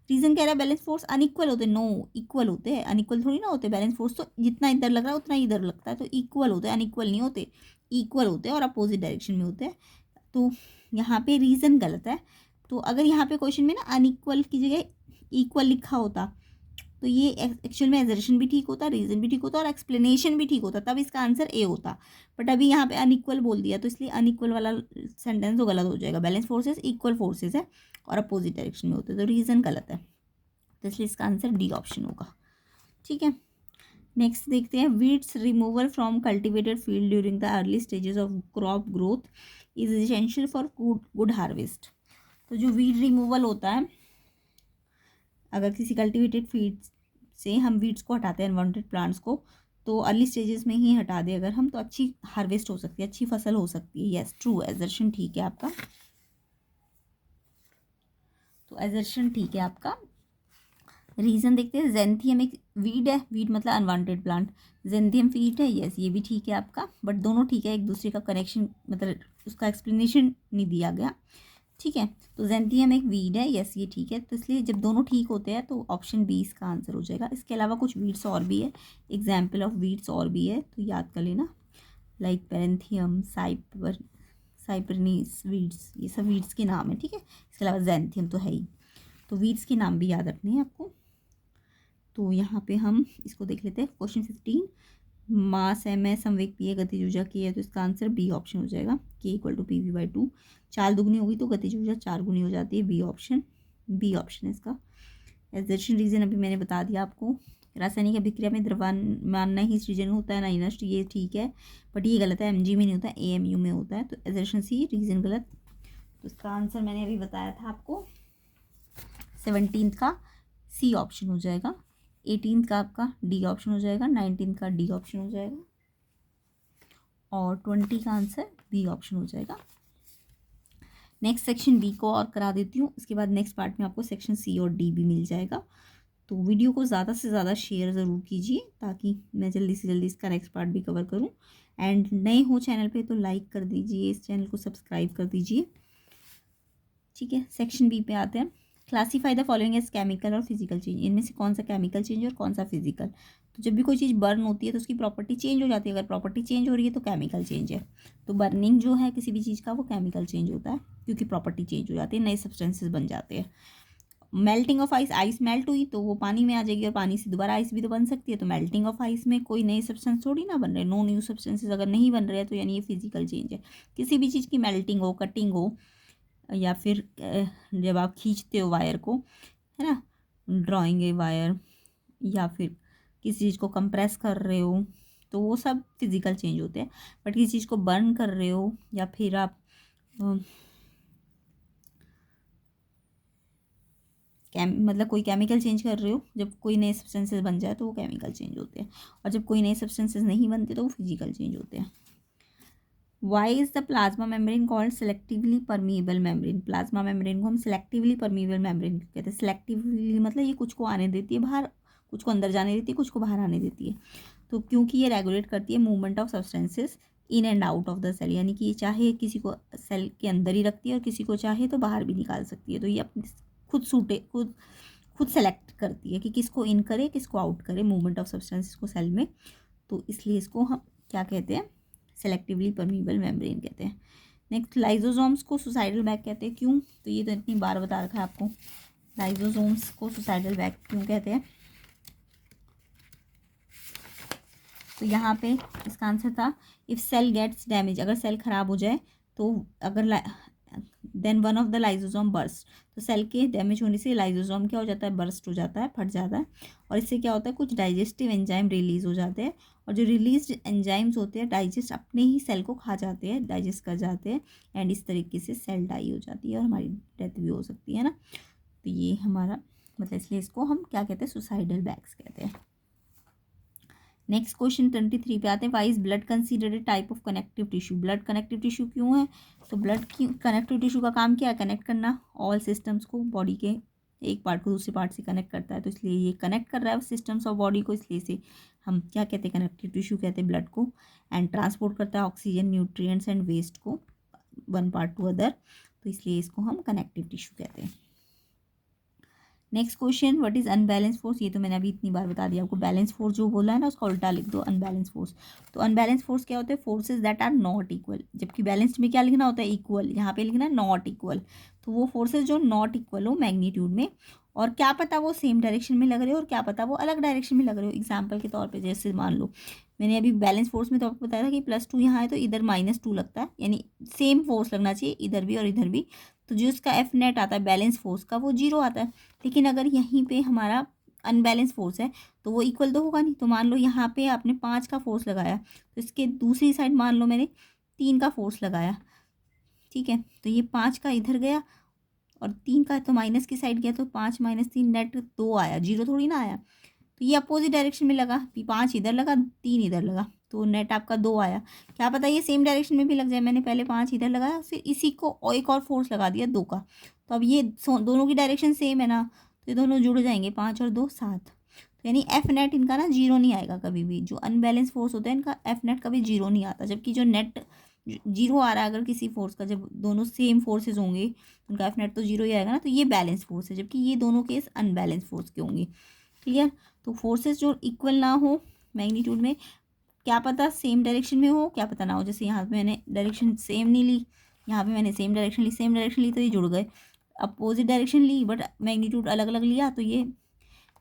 रीजन कह रहा है बैलेंस फोर्स अनइक्वल होते हैं। नो, इक्वल होते हैं, अनइक्वल थोड़ी ना होते। बैलेंस फोर्स तो जितना इधर लग रहा है उतना इधर लगता है, तो इक्वल होते हैं, अनइक्वल नहीं होते, इक्वल होते हैं और अपोजिट डायरेक्शन में होते हैं। तो यहाँ पे रीज़न गलत है। तो अगर यहाँ पे क्वेश्चन में ना अनइक्वल की जगह इक्वल लिखा होता तो ये एक्चुअल में एजर्शन भी ठीक होता, रीज़न भी ठीक होता और एक्सप्लेनेशन भी ठीक होता, तब इसका आंसर ए होता। बट अभी यहाँ पे अनइक्वल बोल दिया तो इसलिए अनइक्वल वाला सेंटेंस तो गलत हो जाएगा। बैलेंस फोर्सेस इक्वल फोर्सेस है और अपोजिट डायरेक्शन में होते हैं, तो रीज़न गलत है, तो इसलिए इसका आंसर डी ऑप्शन होगा। ठीक है, नेक्स्ट देखते हैं, weeds removal from cultivated field during the early stages of crop growth is essential for good harvest. तो जो वीड रिमूवल होता है, अगर किसी कल्टिवेटेड फील्ड से हम वीड्स को हटाते हैं, अनवांटेड प्लांट्स को, तो अर्ली स्टेजेस में ही हटा दें अगर हम, तो अच्छी हार्वेस्ट हो सकती है, अच्छी फसल हो सकती है। यस ट्रू, एजर्शन ठीक है आपका। तो एजर्शन ठीक है आपका। रीज़न देखते हैं, जेंथियम एक वीड है, वीड मतलब अनवांटेड प्लांट, जेंथियम वीड है, यस ये भी ठीक है आपका। बट दोनों ठीक है, एक दूसरे का कनेक्शन मतलब उसका एक्सप्लेनेशन नहीं दिया गया। ठीक है, तो जेंथियम एक वीड है, यस ये ठीक है। तो इसलिए जब दोनोर ठीक होते हैं तो ऑप्शन बी इसका आंसर हो जाएगा। इसके अलावा कुछ वीड्स और भी है, एग्जाम्पल ऑफ वीड्स और भी है, तो याद कर लेना, लाइक पेरेंथियम, साइपरनीस वीड्स, ये सब वीड्स के नाम है। ठीक है, इसके अलावा जेंथियम तो है ही, तो वीड्स के नाम भी याद रखने हैं आपको। तो यहाँ पे हम इसको देख लेते हैं, क्वेश्चन 15, मास एम है, संवेग पी है, गतिज ऊर्जा की है, तो इसका आंसर बी ऑप्शन हो जाएगा, के = PV/2। चाल दुगनी होगी तो गतिज ऊर्जा 4 गुनी हो जाती है, बी ऑप्शन है इसका। एजर्शन रीजन अभी मैंने बता दिया आपको, रासायनिक अभिक्रिया में द्रव्यमान न ही सृजन होता है ना ही नष्ट, ये ठीक है, बट ये गलत है, mg में नहीं होता, AMU में होता है, तो एजर्शन सी, रीजन गलत। तो इसका आंसर मैंने अभी बताया था आपको, 17 का सी ऑप्शन हो जाएगा, 18 का आपका डी ऑप्शन हो जाएगा, 19 का डी ऑप्शन हो जाएगा और 20 का आंसर बी ऑप्शन हो जाएगा। नेक्स्ट सेक्शन बी को और करा देती हूँ, इसके बाद नेक्स्ट पार्ट में आपको सेक्शन सी और डी भी मिल जाएगा। तो वीडियो को ज़्यादा से ज़्यादा शेयर ज़रूर कीजिए ताकि मैं जल्दी से जल्दी इसका नेक्स्ट पार्ट भी कवर करूँ। एंड नए हो चैनल पे तो लाइक कर दीजिए, इस चैनल को सब्सक्राइब कर दीजिए। ठीक है, सेक्शन बी पे आते हैं। Classify the following as chemical और फिजिकल चेंज। इनमें से कौन सा केमिकल चेंज और कौन सा फिजिकल। तो जब भी कोई चीज़ बर्न होती है तो उसकी प्रॉपर्टी चेंज हो जाती है, अगर प्रॉपर्टी चेंज हो रही है तो केमिकल चेंज है। तो बर्निंग जो है किसी भी चीज़ का वो केमिकल चेंज होता है, क्योंकि प्रॉपर्टी चेंज हो जाती है, नए सब्सटेंसेस बन जाते हैं। Melting of ice, ice melt हुई तो वो पानी में आ जाएगी और पानी से दोबारा आइस भी तो बन सकती है। तो मेल्टिंग ऑफ आइस में कोई नए सब्सटेंस थोड़ी ना बन रहे, नो न्यू सब्सटेंसेस अगर नहीं बन रहे हैं तो यानी ये फिजिकल चेंज है। किसी भी चीज़ की मेल्टिंग हो, कटिंग हो, या फिर जब आप खींचते हो वायर को, है ना, ड्राइंग ए वायर, या फिर किसी चीज़ को कंप्रेस कर रहे हो, तो वो सब फिजिकल चेंज होते हैं। बट किसी चीज़ को बर्न कर रहे हो या फिर आप मतलब कोई केमिकल चेंज कर रहे हो, जब कोई नए सब्सटेंसेस बन जाए तो वो केमिकल चेंज होते हैं, और जब कोई नए सब्सटेंसेस नहीं बनते तो वो फिजिकल चेंज होते हैं। Why is the plasma membrane called selectively permeable membrane. Plasma membrane को हम सेलेक्टिवली परमीएबल मेम्ब्रेन कहते हैं। सेलेक्टिवली मतलब ये कुछ को आने देती है बाहर, कुछ को अंदर जाने देती है, कुछ को बाहर आने देती है। तो क्योंकि ये रेगुलेट करती है movement of substances in and out of the cell, यानी कि चाहे किसी को सेल के अंदर ही रखती है और किसी को चाहे तो बाहर भी निकाल सकती है। तो ये अपनी खुद सेलेक्ट करती है कि किसको इन करे, किसको आउट करे, मूवमेंट ऑफ सब्सटेंसेस को सेल में। तो इसलिए इसको हम क्या कहते हैं, सेलेक्टिवली परमीएबल मेम्ब्रेन कहते हैं। नेक्स्ट, लाइजोसोम्स को सुसाइडल बैग कहते हैं। क्यों? तो ये तो इतनी बार बता रखा है आपको, लाइजोसोम्स को सुसाइडल बैग क्यों कहते हैं। तो यहाँ पे इसका आंसर था, इफ़ सेल गेट्स डैमेज, अगर सेल खराब हो जाए तो अगर then one of the lysosome burst, तो सेल के डैमेज होने से लाइजोसोम क्या हो जाता है, बर्स्ट हो जाता है, फट जाता है। और इससे क्या होता है, कुछ डाइजेस्टिव एंजाइम रिलीज हो जाते हैं, और जो रिलीज एंजाइम्स होते हैं डाइजेस्ट अपने ही सेल को खा जाते हैं, डाइजेस्ट कर जाते हैं, एंड इस तरीके से सेल डाई हो जाती है और हमारी डेथ भी हो सकती है ना। तो ये हमारा मतलब, इसलिए इसको हम क्या कहते हैं, सुसाइडल बैग्स कहते हैं। नेक्स्ट क्वेश्चन 23 पे आते हैं। Why is blood considered a type of connective tissue. Blood connective tissue क्यों है? तो ब्लड की कनेक्टिव टिश्यू का काम क्या है, कनेक्ट करना ऑल सिस्टम्स को, बॉडी के एक पार्ट को दूसरे पार्ट से कनेक्ट करता है। तो इसलिए ये कनेक्ट कर रहा है सिस्टम्स ऑफ बॉडी को, इसलिए इसे हम क्या कहते हैं, कनेक्टिव टिश्यू कहते हैं ब्लड को। एंड ट्रांसपोर्ट करता है ऑक्सीजन, न्यूट्रिएंट्स एंड वेस्ट को वन पार्ट टू अदर, तो इसलिए इसको हम कनेक्टिव टिश्यू कहते हैं। Next question, what is unbalance force. ये तो मैंने अभी इतनी बार बता दिया आपको, बैलेंस फोर्स जो बोला है ना उसका उल्टा लिख दो, अनबैलेंस फोर्स। तो अनबैलेंस फोर्स क्या होते हैं, forces that are not equal, जबकि बैलेंस्ड में क्या लिखना होता है, इक्वल, यहाँ पे लिखना है नॉट इक्वल। तो वो फोर्सेज जो नॉट इक्वल हो मैग्नीट्यूड में, और क्या पता वो सेम डायरेक्शन में लग रहे हो और क्या पता वो अलग डायरेक्शन में लग रहे हो। एग्जाम्पल के तौर पर जैसे मान लो मैंने अभी बैलेंस फोर्स में तो आपको बताया था कि +2 यहाँ है तो इधर -2 लगता है, यानी सेम फोर्स लगना चाहिए इधर भी और इधर भी। तो जो इसका एफ नेट आता है बैलेंस फोर्स का वो 0 आता है। लेकिन अगर यहीं पे हमारा अनबैलेंस फोर्स है तो वो इक्वल तो होगा नहीं। तो मान लो यहाँ पे आपने 5 का फोर्स लगाया, तो इसके दूसरी साइड मान लो मैंने 3 का फोर्स लगाया, ठीक है। तो ये 5 का इधर गया और 3 का तो माइनस की साइड गया, तो 5 - 3 नेट 2 आया, 0 थोड़ी ना आया। तो ये अपोजिट डायरेक्शन में लगा, 5 इधर लगा 3 इधर लगा, तो नेट आपका 2 आया। क्या पता ये सेम डायरेक्शन में भी लग जाए, मैंने पहले 5 इधर लगाया फिर इसी को और एक और फोर्स लगा दिया 2 का। तो अब ये दोनों की डायरेक्शन सेम है ना, तो ये दोनों जुड़ जाएंगे, 5 और 2 7। तो यानी एफ नेट इनका ना 0 नहीं आएगा कभी भी। जो अनबैलेंस फोर्स होता है इनका एफ नेट कभी 0 नहीं आता, जबकि जो नेट 0 आ रहा है अगर किसी फोर्स का, जब दोनों सेम फोर्सेज होंगे उनका एफ नेट तो 0 ही आएगा ना। तो ये बैलेंस फोर्स है, जबकि ये दोनों केस अनबैलेंस फोर्स के होंगे। क्लियर? तो फोर्सेस जो इक्वल ना हो मैग्नीट्यूड में, क्या पता सेम डायरेक्शन में हो, क्या पता ना हो। जैसे यहाँ पे मैंने डायरेक्शन सेम नहीं ली, यहाँ पे मैंने सेम डायरेक्शन ली तो ये जुड़ गए। अपोजिट डायरेक्शन ली बट मैग्नीट्यूड अलग अलग लिया तो ये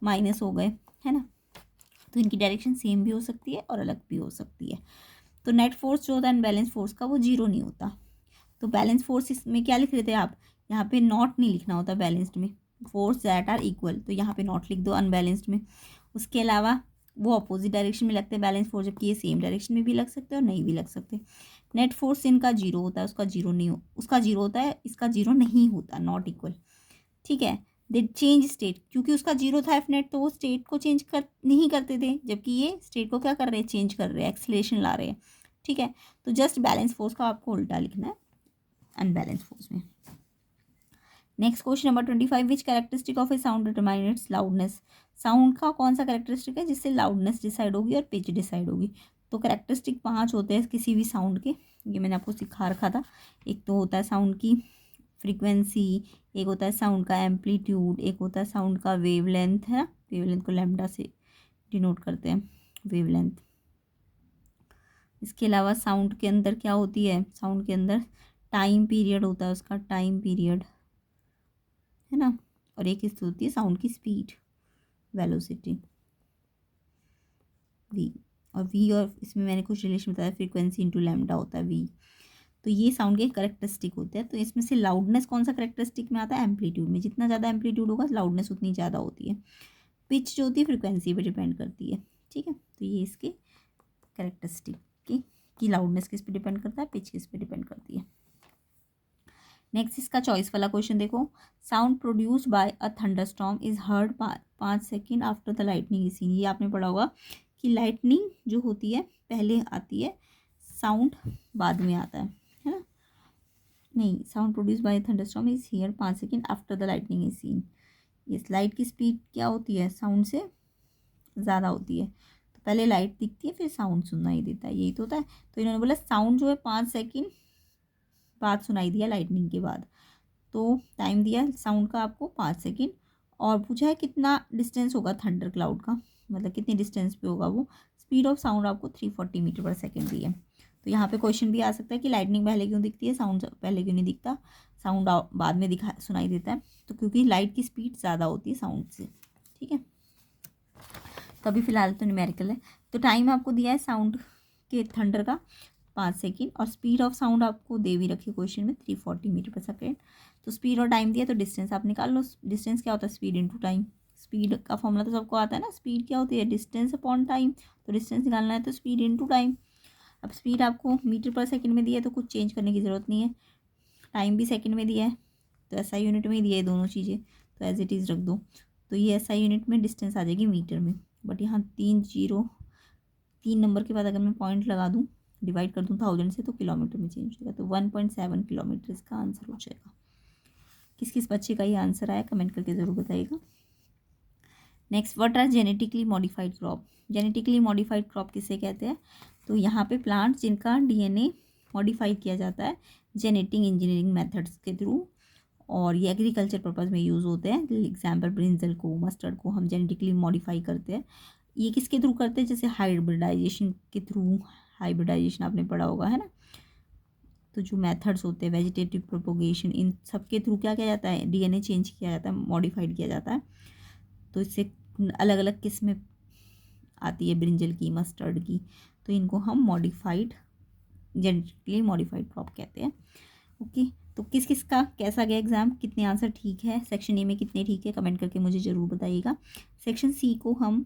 माइनस हो गए, है ना। तो इनकी डायरेक्शन सेम भी हो सकती है और अलग भी हो सकती है। तो नेट फोर्स जो होता है अनबैलेंस फोर्स का वो 0 नहीं होता। तो बैलेंस फोर्स इसमें क्या लिख रहे थे आप, यहाँ पे नॉट नहीं लिखना होता बैलेंस्ड में, फोर्स दैट आर इक्वल, तो यहाँ पे नॉट लिख दो अनबैलेंस्ड में। उसके अलावा वो अपोजिट डायरेक्शन में लगते हैं बैलेंस फोर्स, जबकि ये सेम डायरेक्शन में भी लग सकते हैं और नहीं भी लग सकते। नेट फोर्स इनका 0 होता है, उसका 0 होता है, इसका 0 नहीं होता, नॉट इक्वल, ठीक है। दे चेंज स्टेट, क्योंकि उसका 0 था एफ नेट तो वो स्टेट को चेंज कर नहीं करते थे, जबकि ये स्टेट को क्या कर रहे हैं, चेंज कर रहे हैं, एक्सीलरेशन ला रहे हैं, ठीक है। तो जस्ट बैलेंस फोर्स का आपको उल्टा लिखना है। अनबैलेंस फोर्स में। Next question number 25, which characteristic of A sound determine its loudness. Sound का कौन सा कैरेक्टरिस्टिक है जिससे लाउडनेस डिसाइड होगी और पिच डिसाइड होगी। तो कैरेक्टरिस्टिक 5 होते हैं किसी भी साउंड के, ये मैंने आपको सिखा रखा था। एक तो होता है साउंड की फ्रीक्वेंसी, एक होता है साउंड का एम्पलीट्यूड, एक होता है साउंड का वेवलेंथ, है ना, वेवलेंथ को लैम्डा से डिनोट करते हैं, वेवलेंथ। इसके अलावा साउंड के अंदर क्या होती है, साउंड के अंदर टाइम पीरियड होता है, उसका टाइम पीरियड, है ना। और एक इससे होती है साउंड की स्पीड, वेलोसिटी, वी। और वी और इसमें मैंने कुछ रिलेशन बताया, फ्रीक्वेंसी इंटू लैम्डा होता है वी। तो ये साउंड के करेक्टरिस्टिक होते हैं। तो इसमें से लाउडनेस कौन सा करेक्टरिस्टिक में आता है, एम्पलीट्यूड में। जितना ज़्यादा एम्पलीट्यूड होगा लाउडनेस उतनी ज़्यादा होती है। पिच जो होती है फ्रीक्वेंसी पे डिपेंड करती है, ठीक है। तो ये इसके करेक्टरिस्टिक की लाउडनेस किस पे डिपेंड करता है, पिच किस पे डिपेंड करती है। नेक्स्ट इसका चॉइस वाला क्वेश्चन देखो, sound produced by a thunderstorm is heard 5 second after the lightning is seen. ये आपने पढ़ा होगा कि लाइटनिंग जो होती है पहले आती है, साउंड बाद में आता है ना। नहीं, sound produce by thunderstorm is here 5 second after the lightning is seen. इस लाइट की स्पीड क्या होती है, साउंड से ज़्यादा होती है। तो पहले लाइट दिखती है फिर साउंड सुनाई देता है, यही तो होता है। तो इन्होंने बोला साउंड जो है 5 सेकेंड बाद सुनाई दिया लाइटनिंग के बाद। तो टाइम दिया साउंड का आपको 5 सेकेंड, और पूछा है कितना डिस्टेंस होगा थंडर क्लाउड का, मतलब कितनी डिस्टेंस पे होगा वो। स्पीड ऑफ साउंड आपको 340 मीटर पर सेकेंड दी है। तो यहाँ पे क्वेश्चन भी आ सकता है कि लाइटनिंग पहले क्यों दिखती है, साउंड पहले क्यों नहीं दिखता, साउंड बाद में दिखा सुनाई देता है। तो क्योंकि लाइट की स्पीड ज़्यादा होती है साउंड से, ठीक है। तो अभी फिलहाल तो न्यूमेरिकल है। तो टाइम आपको दिया है साउंड के थंडर का 5 सेकेंड, और स्पीड ऑफ साउंड आपको दे भी रखी है क्वेश्चन में 340 मीटर पर सेकेंड। तो स्पीड और टाइम दिया तो डिस्टेंस आप निकाल लो। डिस्टेंस क्या होता है, स्पीड इनटू टाइम। स्पीड का फॉर्मूला तो सबको आता है ना, स्पीड क्या होती है, डिस्टेंस अपॉन टाइम। तो डिस्टेंस निकालना है तो स्पीड इनटू टाइम। अब स्पीड आपको मीटर पर सेकेंड में दिया है तो कुछ चेंज करने की ज़रूरत नहीं है। टाइम भी सेकेंड में दिया है तो एसआई यूनिट में ही दिया है दोनों चीज़ें, तो एज इट इज़ रख दो। तो ये एसआई यूनिट में, डिस्टेंस आ जाएगी मीटर में। बट यहाँ 3 नंबर के बाद अगर मैं पॉइंट लगा दूँ, डिवाइड कर दूँ 1000 से, तो किलोमीटर में चेंज होगा। तो 1.7 किलोमीटर इसका आंसर हो जाएगा। किस किस बच्चे का ये आंसर आया कमेंट करके ज़रूर बताइएगा। Next, what are genetically modified crop. Genetically modified crop किसे कहते हैं। तो यहाँ पे प्लांट्स जिनका डीएनए मॉडिफाई किया जाता है जेनेटिक इंजीनियरिंग मेथड्स के थ्रू, और ये एग्रीकल्चर पर्पज़ में यूज़ होते हैं। एग्जाम्पल ब्रिंजल को, मस्टर्ड को हम जेनेटिकली मॉडिफाई करते हैं। ये किसके थ्रू करते हैं, जैसे हाइब्रिडाइजेशन के थ्रू। हाइब्रिडाइजेशन आपने पढ़ा होगा, है ना। तो जो मेथड्स होते हैं, वेजिटेटिव प्रोपोगेशन, इन सब के थ्रू क्या किया जाता है, डीएनए चेंज किया जाता है, मॉडिफाइड किया जाता है। तो इससे अलग अलग किस्में आती है ब्रिंजल की, मस्टर्ड की। तो इनको हम मॉडिफाइड, जेनेटिकली मॉडिफाइड क्रॉप कहते हैं। ओके, तो किस किस का कैसा गया एग्जाम, कितने आंसर ठीक है, सेक्शन ए में कितने ठीक है कमेंट करके मुझे ज़रूर बताइएगा। सेक्शन सी को हम,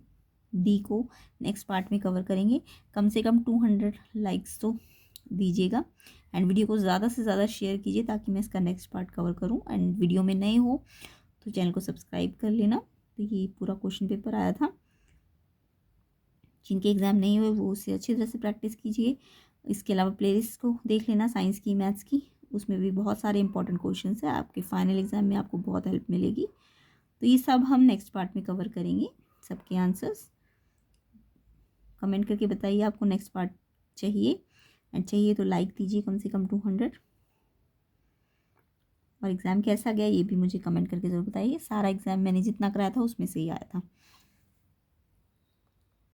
डी को नेक्स्ट पार्ट में कवर करेंगे। कम से कम 200 लाइक्स तो दीजिएगा, एंड वीडियो को ज़्यादा से ज़्यादा शेयर कीजिए ताकि मैं इसका नेक्स्ट पार्ट कवर करूँ। एंड वीडियो में नए हो तो चैनल को सब्सक्राइब कर लेना। तो ये पूरा क्वेश्चन पेपर आया था, जिनके एग्ज़ाम नहीं हुए वो उससे अच्छी तरह से प्रैक्टिस कीजिए। इसके अलावा प्लेलिस्ट को देख लेना, साइंस की, मैथ्स की, उसमें भी बहुत सारे इंपॉर्टेंट क्वेश्चंस हैं। आपके फाइनल एग्ज़ाम में आपको बहुत हेल्प मिलेगी। तो ये सब हम नेक्स्ट पार्ट में कवर करेंगे, सबके आंसर्स। कमेंट करके बताइए आपको नेक्स्ट पार्ट चाहिए, एंड चाहिए तो लाइक दीजिए कम से कम 200। और एग्ज़ाम कैसा गया ये भी मुझे कमेंट करके ज़रूर बताइए। सारा एग्ज़ाम मैंने जितना कराया था उसमें से ही आया था।